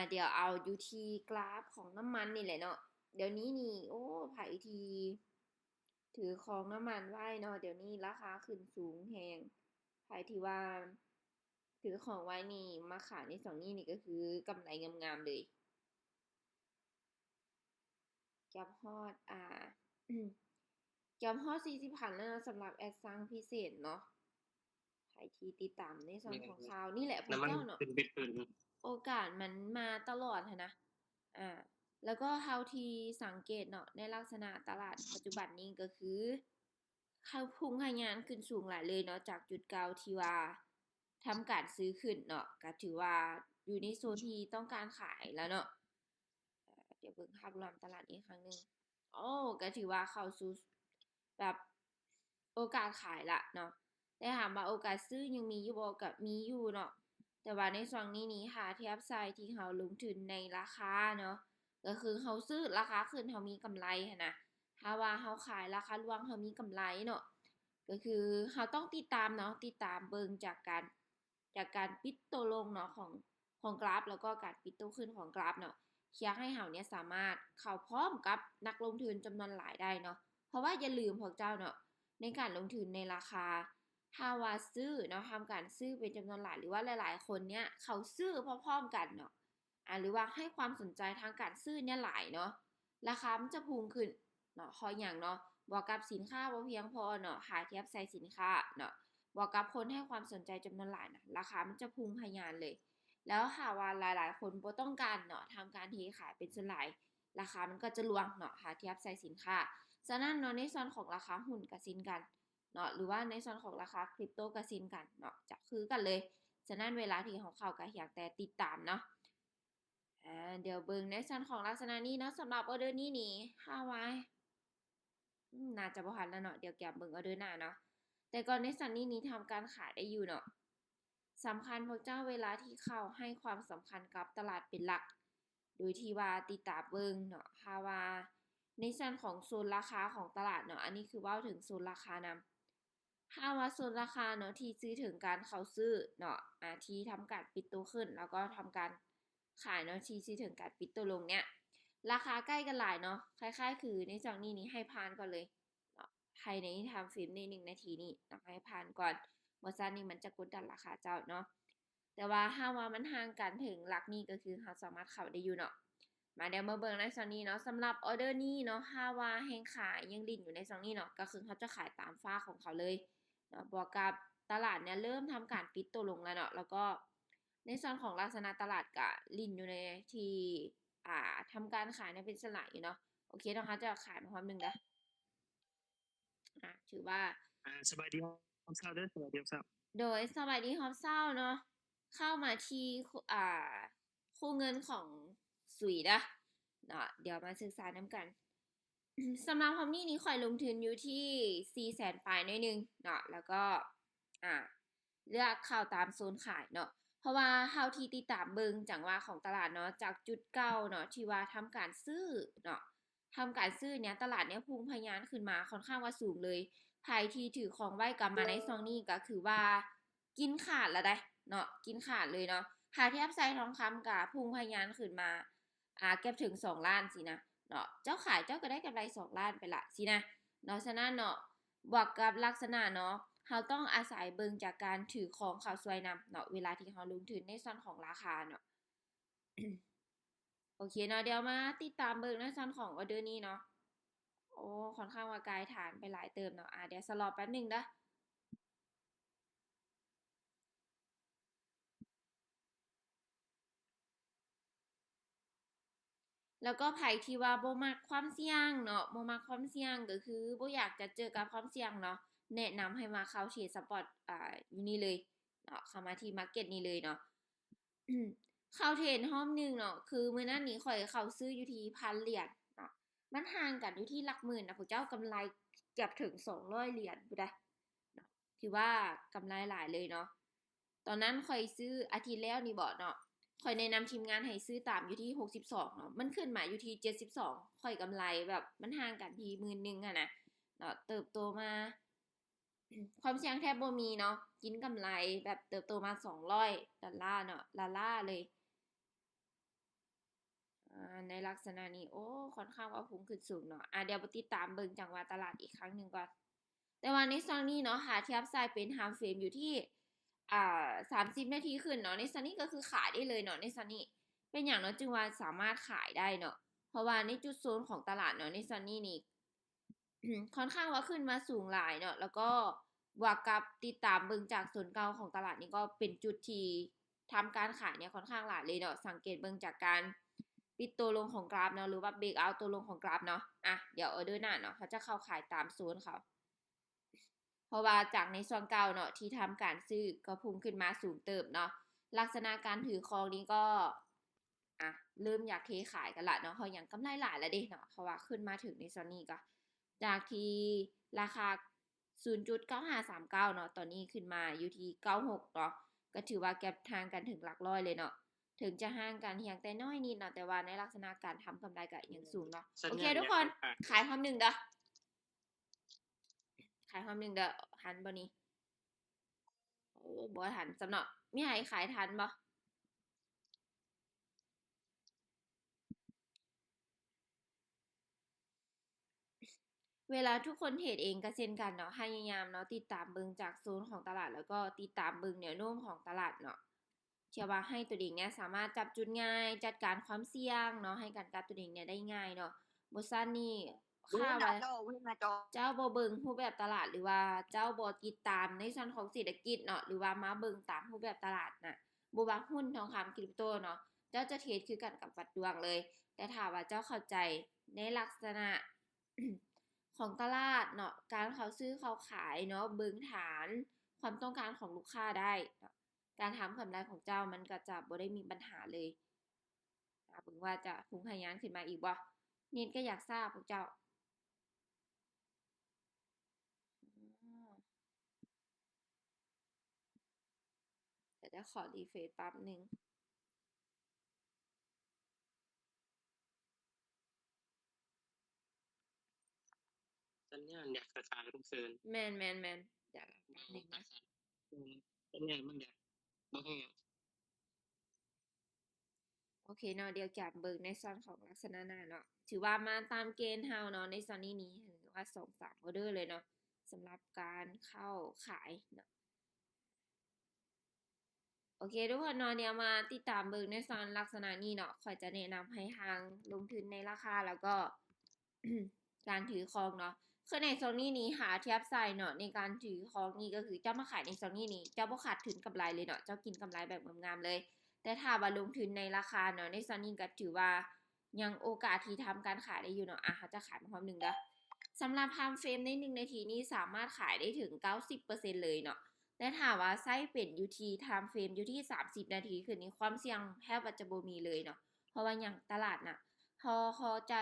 เดี๋ยวเอาอยู่ที่กราฟของน้ำมันนี่แหละเนาะเดี๋ยวนี้นี่โอ้ไผทีถือของน้ำมันไว้เนาะเดี๋ยวนี้ราคาขึ้นสูงแฮงไผที่ว่าถือของไว้นี่มาขายในสองนี้นี่ก็คือกำไรงามๆเลยจับฮอดจับฮอด40,000แล้วเนาะสำหรับแอดซังพิเศษเนาะไผที่ติดตามในส่วนของข่าวนี่แหละพวกน้ำมันเจ้าเนาะ ขึ้นบิตขึ้นโอกาสมันมาตลอดหั้นนะอ่าแล้วก็เท่าที่สังเกตเนาะในลักษณะตลาดปัจจุบันนี้ก็คือเขาพุ่งให้งานขึ้นสูงหลายเลยเนาะจากจุดเก่าที่ว่าทำการซื้อขึ้นเนาะก็ถือว่าอยู่ในโซนที่ต้องการขายแล้วเนาะเดี๋ยวเบิ่งภาพรวมตลาดอีกครั้งหนึ่งโอ้ก็ถือว่าเข้าสู่แบบโอกาสขายละเนาะแต่ถามว่าโอกาสซื้อยังมีอยู่บ่ก็มีอยู่เนาะ แต่ว่าในช่วงนี้หาเทียบไซด์ที่เขาลงทุนในราคาเนาะก็คือเขาซื้อราคาขึ้นเขามีกำไรหั้นนะถ้าว่าเขาขายราคาลวงเขามีกำไรเนาะก็คือเขาต้องติดตามเนาะติดตามเบิ่งจากการปิดตัวลงเนาะของกราฟแล้วก็การปิดตัวขึ้นของกราฟเนาะเคียร์ให้เขาเนี่ยสามารถเข้าพร้อมกับนักลงทุนจำนวนหลายได้เนาะเพราะว่าอย่าลืมพวกเจ้าเนาะในการลงทุนในราคา ถ้าว่าซื้อเนาะทำการซื้อเป็นจำนวนหลายหรือว่าหลายๆคนเนี่ยเขาซื้อพร้อมๆกันเนาะหรือว่าให้ความสนใจทางการซื้อเนี่ยหลายเนาะราคามันจะพุ่งขึ้นเนาะพออย่างเนาะบวกกับสินค้าบ่เพียงพอเนาะหาเทียบใส่สินค้าเนาะบวกกับคนให้ความสนใจจำนวนหลายนะราคามันจะพุ่งทะยานเลยแล้วหาว่าหลายๆคนบ่ต้องการเนาะทำการเทขายเป็นส่วนหลายราคามันก็จะลวงเนาะหาเทียบใส่สินค้าฉะนั้นเนาะในส่วนของราคาหุ้นกับสินกัน เนาะหรือว่าในส่วนของราคาคริปโตก็เช่นกันเนาะจะคือกันเลยฉะนั้นเวลาที่เขาเข้าก็อยากแต่ติดตามเนาะเดี๋ยวเบิ่งในส่วนของลักษณะนี้เนาะสำหรับออเดอร์นี้นี่ห้าไว้น่าจะบ่ทันแล้วเนาะเดี๋ยวแก็บเบิ่งออเดอร์หน้าเนาะแต่ก่อนในส่วนนี้ทำการขายได้อยู่เนาะสำคัญพวกเจ้าเวลาที่เข้าให้ความสำคัญกับตลาดเป็นหลักโดยที่ว่าติดตามเบิ่งเนาะถ้าว่าในส่วนของโซนราคาของตลาดเนาะอันนี้คือเว้าถึงโซนราคานำ ถ้าว่าส่วนราคาเนาะที่ซื้อถึงการเขาซื้อเนาะที่ทำการปิดตัวขึ้นแล้วก็ทำการขายเนาะที่ซื้อถึงการปิดตัวลงเนี่ยราคาใกล้กันหลายเนาะคล้ายๆคือในจังนี้ให้ผ่านก่อนเลยเนาะภายในทำฟิล์มใน1 นาทีนี่เนาะให้ผ่านก่อนบ่ซั้นนี่มันจะกดดันราคาเจ้าเนาะแต่ว่าถ้าว่ามันห่างกันถึงหลักนี้ก็คือเราสามารถเข้าได้อยู่เนาะมาเดี๋ยวมาเบิ่งในซองนี้เนาะสำหรับออเดอร์นี้เนาะถ้าว่าแห่งขายยังลิ้นอยู่ในซองนี้เนาะก็คือเขาจะขายตามฟ้าของเขาเลย เนาะบวกกับตลาดเนี่ยเริ่มทำการปิดตัวลงแล้วเนาะแล้วก็ในส่วนของลักษณะตลาดกะลินอยู่ในที่ทำการขายเนี่ยเป็นสลายอยู่เนาะโอเคนะคะจะขายมาความหนึ่งนะถือว่าสบายดีครับทราบได้สบายดีครับโดยสวัสดีฮอบเศร้าเนาะเข้ามาที่คู่เงินของสุยนะเนาะเดี๋ยวมาศึกษาน้ำกัน สำหรับฮอมนี่ข่อยลงทุนอยู่ที่400,000ปลายหน่อยหนึงเนาะแล้วก็อ่าเลือกเข้าตามโซนขายเนาะเพราะว่าเฮาที่ติดตามเบิงจังว่าของตลาดเนาะจากจุดเก่าเนาะที่ว่าทำการซื้อเนาะทำการซื้อเนี่ยตลาดเนี่ยพุ่งพยานขึ้นมาค่อนข้างว่าสูงเลยใครที่ถือของไว้กลับมาในซองนี้ก็คือว่ากินขาดแล้วได้เนาะกินขาดเลยเนาะหาเทียบไซทองคำกับพุ่งพยานขึ้นมาเก็บถึง2 ล้านสินะ เนาะเจ้าขายเจ้าก็ได้กำไร2 ล้านไปละสินะเนาะฉะนั้นเนาะบวกกับลักษณะเนาะเราต้องอาศัยเบิ่งจากการถือของข่าวสวยนำเนาะเวลาที่เราลงทุนในส่วนของราคาเนาะโอเคเนาะเดี๋ยวมาติดตามเบิ่งในส่วนของออเดอร์นี้เนาะโอ้ค่อนข้างว่ากายฐานไปหลายเติมเนาะเดี๋ยวสลอแป๊บนึงเด้อแล้วก็ไผที่ว่าบ่มักความเสี่ยงเนาะบ่มักความเสี่ยงก็คือบ่อยากจะเจอกับความเสี่ยงเนาะแนะนำให้มาเข้าเทรดสปอตอยู่นี่เลยเนาะเข้ามาที่มาร์เก็ตนี้เลยเนาะ เข้าเทรนรอบหนึ่งเนาะคือมื้อนั้นนี่ข่อยเข้าซื้ออยู่ที่1,000 เหรียญเนาะมันห่างกันอยู่ที่หลักหมื่นนะพวกเจ้ากำไรเกือบถึง200 เหรียญพู้นเดะเนาะถือว่ากำไรหลายเลยเนาะตอนนั้นข่อยซื้ออาทิตย์แล้วนี่บ่เนาะข่อยแนะนำทีมงานให้ซื้อตามอยู่ที่62เนาะมันขึ้นมาอยู่ที่72ข่อยกำไรแบบมันห่างกันที่10,000อะนะเนาะเติบโตมาความเสี่ยงแทบบ่มีเนาะกินกำไรแบบเติบโตมา200 ดอลลาร์เนาะล้านลาเลย ในลักษณะนี้โอ้ค่อนข้างว่าพุ่งขึ้นสูงเนาะเดี๋ยวไปติดตามเบิ่งจังหวะตลาดอีกครั้งหนึ่งก่อนแต่ว่าในซันนี้เนาะหาเทียบไซด์เป็น time frame อยู่ที่30 นาทีขึ้นเนาะในซันนี้ก็คือขายได้เลยเนาะในซันนี้เป็นอย่างเนาะจึงว่าสามารถขายได้เนาะเพราะว่าในจุดโซนของตลาดเนาะในซันนี้นี่ ค่อนข้างว่าขึ้นมาสูงหลายเนาะแล้วก็บวกกับติดตามเบิ่งจากส่วนเก่าของตลาดนี่ก็เป็นจุดที่ทำการขายเนี่ยค่อนข้างหลายเลยเนาะสังเกตเบิ่งจากการปิดตัวลงของกราฟเนาะหรือว่าเบรกเอาท์ตัวลงของกราฟเนาะเดี๋ยวออเดอร์หน้าเนาะเขาจะเข้าขายตามโซนเขาเพราะว่าจากในส่วนเก่าเนาะที่ทำการซื้อก็พุ่งขึ้นมาสูงเติบเนาะลักษณะการถือครองนี้ก็เริ่มอยากเทขายกันละเนาะเขายังกำไรหลายแล้วเด้เนาะเพราะว่าขึ้นมาถึงในโซนนี้ก็จากที่ราคา 0.9539 เนาะตอนนี้ขึ้นมาอยู่ที่96เนาะก็ถือว่าแก็บทางกันถึงหลักร้อยเลยเนาะถึงจะห่างกันเพียงแต่น้อยนิดเนาะแต่ว่าในลักษณะการทำกำไรก็ยังสูงเนาะโอเคทุกคนขายความหนึ่งเด้อขายความหนึ่งเด้อทันบ่นี้โอ้บ่ทันสำเนาะมีใครขายทันบ่เวลาทุกคนเทรดเองก็เช่นกันเนาะพยายามเนาะติดตามเบิ่งจากโซนของตลาดแล้วก็ติดตามเบิ่งแนวโน้มของตลาดเนาะเชื่อว่าให้ตัวเองเนี่ยสามารถจับจุดง่ายจัดการความเสี่ยงเนาะให้การกับตัวเองเนี่ยได้ง่ายเนาะบ่ซั้นนี่ค่าว่าเจ้าบ่เบิ่งรูปแบบตลาดหรือว่าเจ้าบ่ติดตามในส่วนของเศรษฐกิจเนาะหรือว่ามาเบิ่งตามรูปแบบตลาดน่ะบ่ว่าหุ้นทองคำคริปโตเนาะเจ้าจะเทรดคือกันกับวัดดวงเลยแต่ถ้าว่าเจ้าเข้าใจในลักษณะ ของตลาดเนาะการเขาซื้อเขาขายเนาะเบิ่งฐานความต้องการของลูกค้าได้เนาะการทำกำไรของเจ้ามันก็จะบ่ได้มีปัญหาเลยเบิ่งว่าจะพุ่งทะยานขึ้นมาอีกบ่เน็ตก็อยากทราบพวกเจ้าแต่จะขอรีเฟรชแป๊บหนึ่ง สัญญาณอยากขายทุกเซินแมนเดี๋ยวแป๊บหนึ่งนะ สัญญาณมันอยากบ่แห้งโอเคเนาะเดี๋ยวแกะเบิ่งในส่วนของลักษณะหน้าเนาะถือว่ามาตามเกณฑ์เฮาเนาะในส่วนนี้ถือว่า2-3ออเดอร์เลยเนาะสำหรับการเข้าขายเนาะโอเคทุกคนเนาะเดี๋ยวมาติดตามเบิ่งในส่วนลักษณะนี้เนาะค่อยจะแนะนำให้ทางลงทุนในราคาแล้วก็ การถือครองเนาะคือในโซนนี้หาเทียบไซเนาะในการถือครองนี่ก็คือเจ้ามาขายในโซนนี้เจ้าบ่ขาดทุนกำไรเลยเนาะเจ้ากินกำไรแบบงามๆเลย แต่ถ้าว่าลงทุนในราคาเนาะในซันนี่ก็ถือว่ายังโอกาสที่ทำการขายได้อยู่เนาะเขาจะขายมาพร้อมหนึ่งเด้อสำหรับไทม์เฟรมใน1นาทีนี้สามารถขายได้ถึง 90% เลยเนาะแต่ถ้าว่าไส้เป็นอยู่ที่ไทม์เฟรมอยู่ที่30นาทีคือนี้ความเสี่ยงแทบจะบ่มีเลยเนาะเพราะว่าอย่างตลาดน่ะพอจะ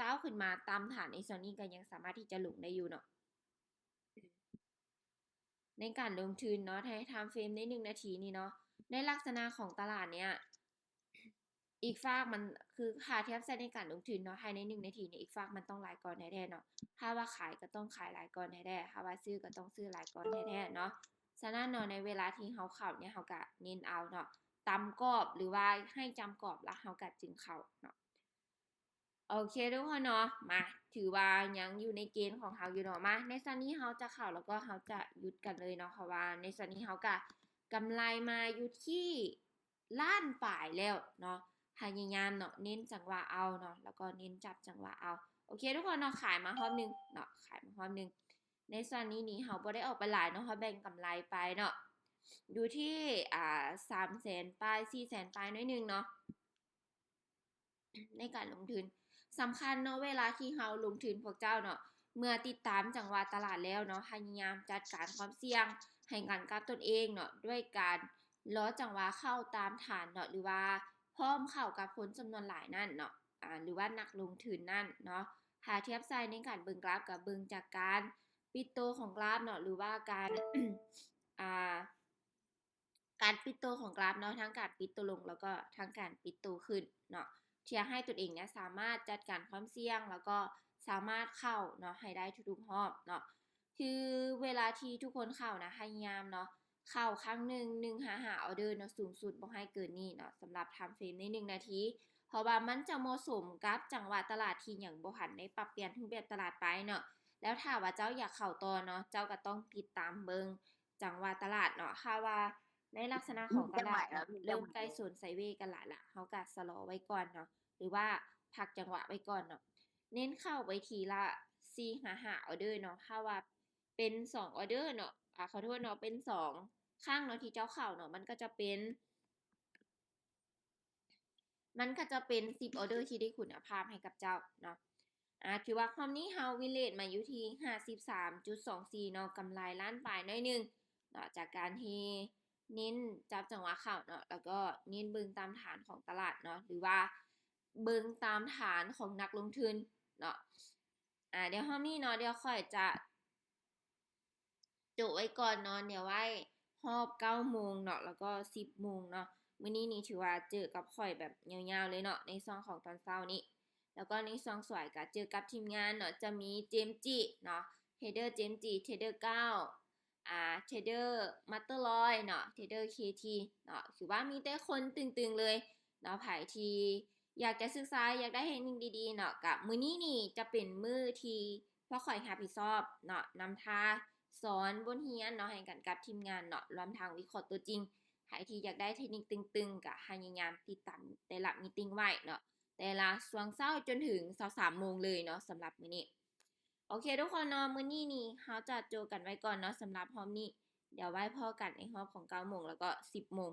ก้าวขึ้นมาตามฐานในโซนนี้ก็ยังสามารถที่จะลงได้อยู่เนาะในการลงทุนเนาะในไทม์เฟรมใน1นาทีนี้เนาะในลักษณะของตลาดเนี้ย อีกฝากมันคือค่าเทียบเส้นในการลงทุนเนาะภายใน1นาทีเนี่ยอีกฝากมันต้องหลายก้อนแท้ๆเนาะถ้าว่าขายก็ต้องขายหลายก้อนแท้ๆถ้าว่าซื้อก็ต้องซื้อหลายก้อนแท้ๆเนาะฉะนั้นเนาะในเวลาที่เฮาเข้าเนี่ยเฮาก็เน้นเอาเนาะตามกรอบหรือว่าให้จำกรอบแล้วเฮาก็จึงเข้าเนาะโอเคทุกคนเนาะมาถือว่ายังอยู่ในเกณฑ์ของเฮาอยู่เนาะมาในซันนี้เฮาจะเข้าแล้วก็เฮาจะหยุดกันเลยเนาะเพราะว่าในซันนี้เฮาก็กำไรมาอยู่ที่ล้านปลายแล้วเนาะ พยายามเนาะเน้นจังหวะเอาเนาะแล้วก็เน้นจับจังหวะเอาโอเคทุกคนเนาะขายมาฮอบนึงเนาะขายมาฮอบนึงในส่วนนี้เฮาบ่ได้ออกไปหลายเนาะเฮาแบ่งกำไรไปเนาะอยู่ที่300,000ปลาย400,000ปลายน้อยนึงเนาะในการลงทุนสำคัญเนาะเวลาที่เฮาลงทุนพวกเจ้าเนาะเมื่อติดตามจังหวะตลาดแล้วเนาะพยายามจัดการความเสี่ยงให้กันกับตนเองเนาะด้วยการล้อจังหวะเข้าตามฐานเนาะหรือว่าพร้อมเข้ากับผลจำนวนหลายนั่นเนาะหรือว่านักลงทุนนั่นเนาะหาเทียบไซในการเบิ่งกราฟกับเบิ่งจากการปิดโตของกราฟเนาะหรือว่าการ การปิดตัวของกราฟเนาะทั้งการปิดตัวลงแล้วก็ทั้งการปิดตัวขึ้นเนาะเที่ยให้ตัวเองเนี่ยสามารถจัดการความเสี่ยงแล้วก็สามารถเข้าเนาะให้ได้ทุกๆรอบเนาะคือเวลาที่ทุกคนเข้านะพยายามเนาะ เข้าครั้งหนึ่ง1 หาออเดอร์เนาะสูงสุดบ่ให้เกินนี้เนาะสำหรับไทม์เฟรมใน1 นาทีเพราะว่ามันจะเหมาะสมกับจังหวะตลาดที่ยังบ่ทันได้ปรับเปลี่ยนรูปแบบตลาดไปเนาะแล้วถ้าว่าเจ้าอยากเข้าต่อเนาะเจ้าก็ต้องติดตามเบิ่งจังหวะตลาดเนาะถ้าว่าในลักษณะของตลาดเนาะเริ่มใกล้โซนไซด์เวย์กันละเฮาก็ชะลอไว้ก่อนเนาะหรือว่าพักจังหวะไว้ก่อนเนาะเน้นเข้าไปทีละ4-5 ออเดอร์เนาะถ้าว่าเป็น2 ออเดอร์เนาะขอโทษเนาะเป็น2ข้างเนาะที่เจ้าเข้าเนาะมันก็จะเป็น10 ออเดอร์ที่ได้คุณภาพให้กับเจ้าเนาะถือว่าความนี้เฮาวิเลตมาอยู่ที่ 53.24 เนาะกำไรล้านปลายน้อยนึงเนาะจากการที่เน้นจับจังหวะเข้าเนาะแล้วก็เน้นเบิ่งตามฐานของตลาดเนาะหรือว่าเบิ่งตามฐานของนักลงทุนเนาะเดี๋ยวรอบนี้เนาะเดี๋ยวค่อยจะจบไว้ก่อนเนาะเดี๋ยวไว้รอบ9 โมงเนาะแล้วก็10 โมงเนาะมื้อนี้นี่ถือว่าเจอกับข่อยแบบยาวๆเลยเนาะในช่องของตอนเช้านี้แล้วก็ในช่องสวยก็เจอกับทีมงานเนาะจะมีเจมส์จิเนาะเทรดเดอร์เจมส์จิเทรดเดอร์9เทรดเดอร์มัตเตอร์ลอยเนาะเทรดเดอร์ KT เนาะถือว่ามีแต่คนตึงๆเลยเนาะไผที่อยากจะศึกษาอยากได้เทคนิคดีๆเนาะกับมื้อนี้นี่จะเป็นมื้อที่พวกข่อยรับผิดชอบเนาะนำทางสอนบนเรียนเนาะให้กันกับทีมงานเนาะรวมทั้งวิเคราะห์ตัวจริงใครที่อยากได้เทคนิคตึงๆก็พยายามติดตามแต่ละมีตติ้งไว้เนาะแต่ละช่วงเช้าจนถึง23 โมงเลยเนาะสำหรับมื้อนี้โอเคทุกคนเนาะมื้อนี้นี่เฮาจะโจกันไว้ก่อนเนาะสำหรับรอบนี้เดี๋ยวไว้พอกันในรอบของ9 โมงแล้วก็10 โมง